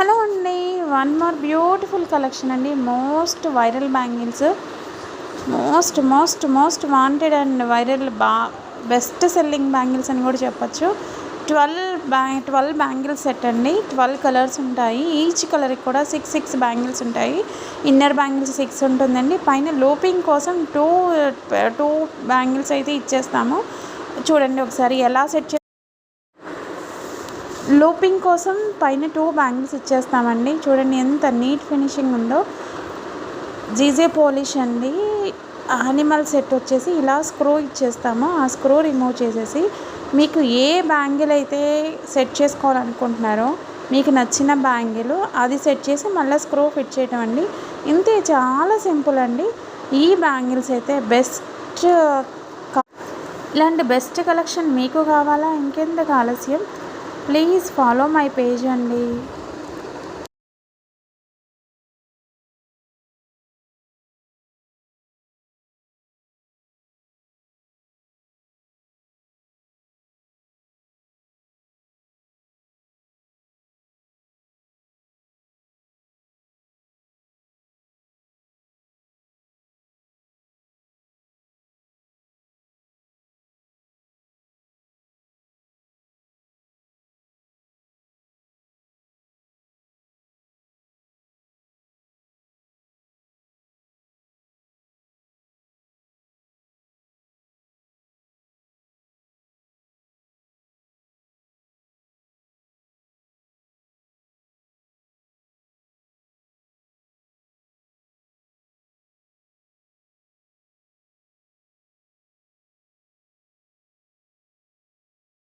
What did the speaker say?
Hello అండి, one more beautiful collection అండి. Most viral bangles, most most most wanted and viral best selling bangles అని కూడా చెప్పచ్చు. 12 bangles set అండి. 12 colours ఉంటాయి. ఈచ్ కలర్కి కూడా 6 బ్యాంగిల్స్ ఉంటాయి. ఇన్నర్ బ్యాంగిల్స్ 6 ఉంటుందండి. పైన లోపింగ్ కోసం టూ బ్యాంగిల్స్ అయితే ఇచ్చేస్తాము. చూడండి ఒకసారి ఎలా సెట్ లూపింగ్ కోసం పైన 2 బ్యాంగిల్స్ ఇచ్చేస్తామండి. చూడండి ఎంత నీట్ ఫినిషింగ్ ఉందో. జీజే పాలిష్ అండి. యానిమల్ సెట్ వచ్చేసి ఇలా స్క్రూ ఇచ్చేస్తాము. ఆ స్క్రూ రిమూవ్ చేసేసి మీకు ఏ బ్యాంగిల్ అయితే సెట్ చేసుకోవాలనుకుంటున్నారో మీకు నచ్చిన బ్యాంగిల్ అది సెట్ చేసి మళ్ళీ స్క్రూ ఫిట్ చేయడం అండి. ఇంతే, చాలా సింపుల్ అండి. ఈ బ్యాంగిల్స్ అయితే బెస్ట్. ఇలాంటి బెస్ట్ కలెక్షన్ మీకు కావాలా? ఇంకెందుకు ఆలస్యం, ప్లీజ్ ఫాలో మై పేజ్ అండి.